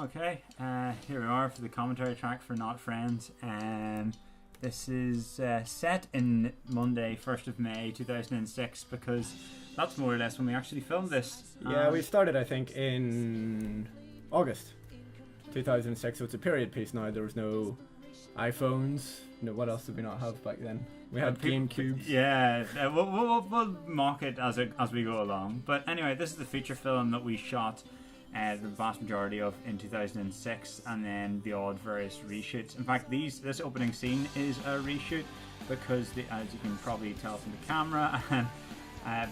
Okay, here we are for the commentary track for Not Friends. This is set in Monday, 1st of May 2006, because that's more or less when we actually filmed this. Yeah, we started, I think, in August 2006, so it's a period piece now. There was no iPhones. No, what else did we not have back then? We had GameCubes. Yeah, we'll mock it as we go along. But anyway, this is the feature film that we shot the vast majority of in 2006, and then the odd various reshoots. In fact, this opening scene is a reshoot because, as you can probably tell from the camera,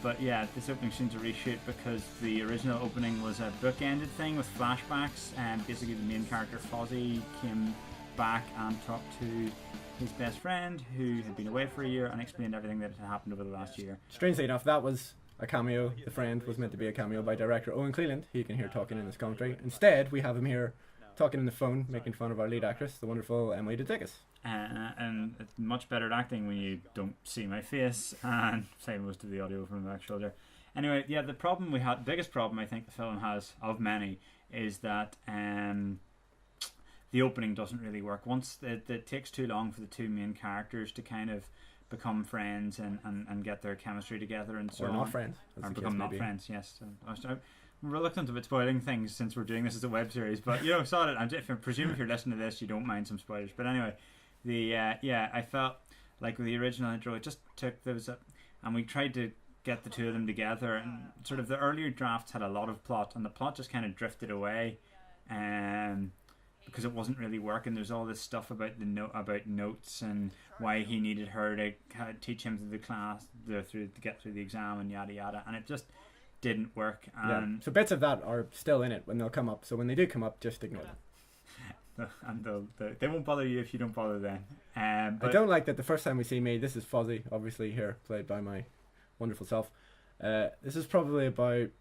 but yeah, this opening scene's a reshoot because the original opening was a bookended thing with flashbacks, and basically the main character Fozzie came back and talked to his best friend who had been away for a year and explained everything that had happened over the last year. Strangely enough, that was a cameo. The friend was meant to be a cameo by director Eoin Cleland, who you can hear talking in this commentary. Instead, we have him here talking on the phone, making fun of our lead actress, the wonderful Emily Dacus. And it's much better at acting when you don't see my face and say most of the audio from the back shoulder. Anyway, yeah, the biggest problem I think the film has, of many, is that the opening doesn't really work. Once it takes too long for the two main characters to kind of become friends and get their chemistry together and so or on. Not friends. Or become not friends, yes. I'm reluctant about spoiling things since we're doing this as a web series, but I presume if you're listening to this you don't mind some spoilers. But anyway, I felt like with the original intro it just took those up, and we tried to get the two of them together, and sort of the earlier drafts had a lot of plot and the plot just kind of drifted away because it wasn't really working. There's all this stuff about about notes and why he needed her to teach him through the class, to get through the exam and yada yada, and it just didn't work. So bits of that are still in it when they'll come up. So when they do come up, just ignore them. And they won't bother you if you don't bother them. But I don't like that the first time we see me, this is Fozzie, obviously here, played by my wonderful self. This is probably about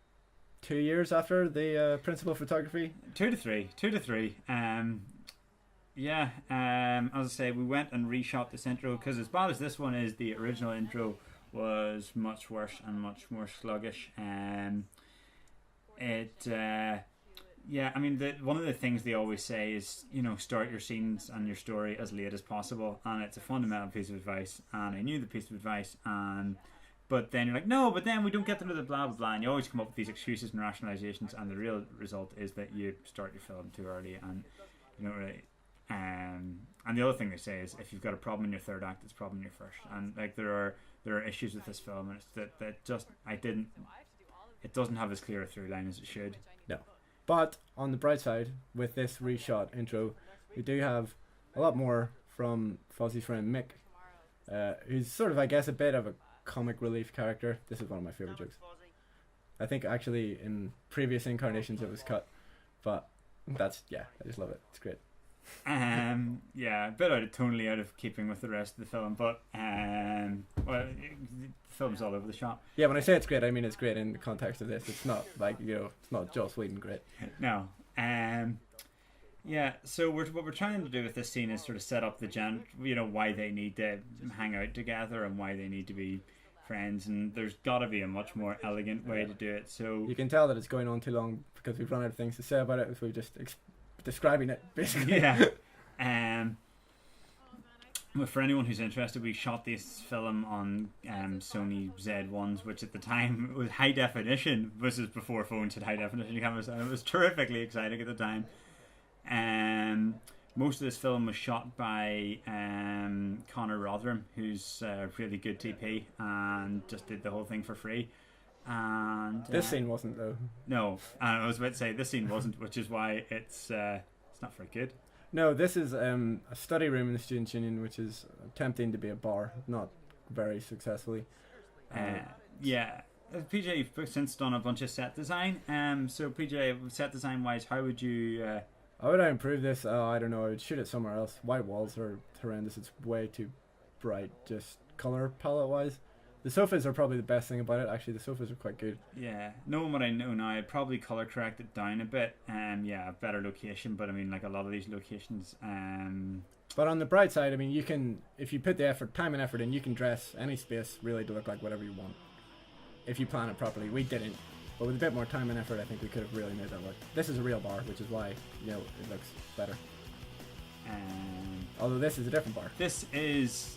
2 years after the principal photography. 2 to 3. As I say, we went and reshot this intro because as bad as this one is, the original intro was much worse and much more sluggish. One of the things they always say is, start your scenes and your story as late as possible, and it's a fundamental piece of advice, and I knew the piece of advice, but then you're like, no, but then we don't get to know the blah blah blah, and you always come up with these excuses and rationalizations, and the real result is that you start your film too early, and you don't really. And the other thing they say is, if you've got a problem in your third act, it's a problem in your first. And like there are issues with this film, and it's that just it doesn't have as clear a through line as it should. No, but on the bright side, with this reshot intro, we do have a lot more from Fozzie's friend Mick, who's sort of, I guess, a bit of a comic relief character. This is one of my favorite jokes. I think actually in previous incarnations it was cut, but I just love it. It's great. A bit totally out of keeping with the rest of the film, but the film's all over the shop. Yeah, when I say it's great, I mean it's great in the context of this. It's not like, it's not Joss Whedon great. No. So what we're trying to do with this scene is sort of set up why they need to hang out together and why they need to be friends, and there's got to be a much more elegant way to do it. So you can tell that it's going on too long because we've run out of things to say about it, so we're just describing it basically. Yeah. But for anyone who's interested, we shot this film on Sony Z1s, which at the time was high definition. This is before phones had high definition cameras, and it was terrifically exciting at the time. Most of this film was shot by Connor Rotherham, who's a really good TP, and just did the whole thing for free. And this scene wasn't, though. No, I was about to say this scene wasn't, which is why it's not very good. No, this is a study room in the Students' Union, which is attempting to be a bar, not very successfully. PJ, you've since done a bunch of set design. So PJ, set design wise, how would you? How would I improve this? I don't know. I would shoot it somewhere else. White walls are horrendous. It's way too bright, just color palette wise. The sofas are probably the best thing about it. Actually, the sofas are quite good. Yeah, knowing what I know now, I'd probably color correct it down a bit. A better location. But I mean, like a lot of these locations. But on the bright side, I mean, you can, if you put the time and effort in, you can dress any space really to look like whatever you want. If you plan it properly. We didn't. But with a bit more time and effort, I think we could have really made that work. This is a real bar, which is why it looks better. Although this is a different bar. This is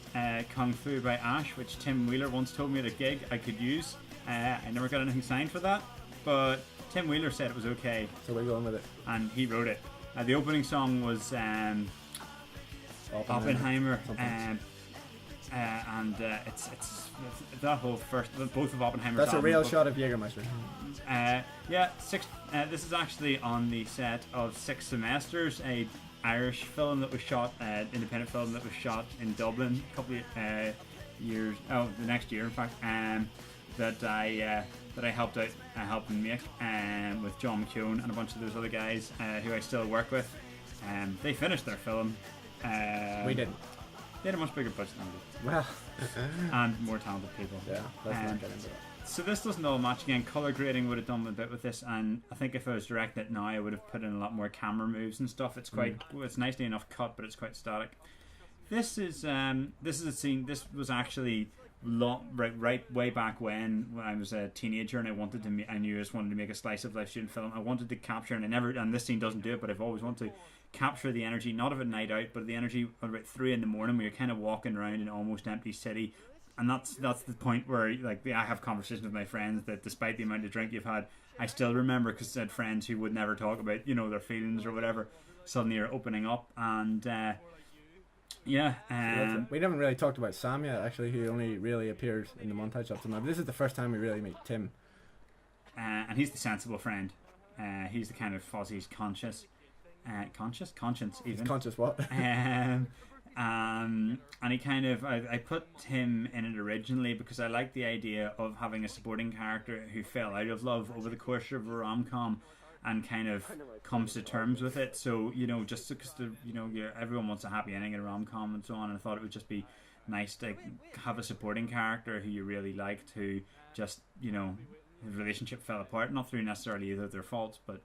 Kung Fu by Ash, which Tim Wheeler once told me at a gig I could use. I never got anything signed for that, but Tim Wheeler said it was okay. So we're going with it. And he wrote it. The opening song was Oppenheimer. It's that whole first, both of Oppenheimer's That's a albums, real shot of Jägermeister. This is actually on the set of Six Semesters, a Irish film that was shot, independent film that was shot in Dublin a couple of years, the next year in fact, that I helped out, helping make, with John McKeown and a bunch of those other guys who I still work with. They finished their film. We didn't. They had a much bigger budget than we did. Well, and more talented people. Yeah, let's not get into that. So this doesn't all match again. Color grading would have done a bit with this, and I think if I was directing it now, I would have put in a lot more camera moves and stuff. It's quite, it's nicely enough cut, but it's quite static. This is a scene. This was actually right way back when I was a teenager, and I knew I just wanted to make a slice of life student film. I wanted to capture, and this scene doesn't do it, but I've always wanted to capture the energy, not of a night out, but the energy of about 3 a.m. where you're kind of walking around an almost empty city. And that's the point where I have conversations with my friends that despite the amount of drink you've had, I still remember, because I had friends who would never talk about their feelings or whatever, suddenly are opening up. And we haven't really talked about Sam yet, actually, who only really appears in the montage up to now. But this is the first time we really meet Tim, and he's the sensible friend. He's the kind of Fozzie's conscience even. He's conscious what? And he kind of, I put him in it originally because I liked the idea of having a supporting character who fell out of love over the course of a rom-com and kind of comes to terms with it. So just because everyone wants a happy ending in a rom-com and so on, and I thought it would just be nice to have a supporting character who you really liked, who just his relationship fell apart, not through necessarily either of their faults, but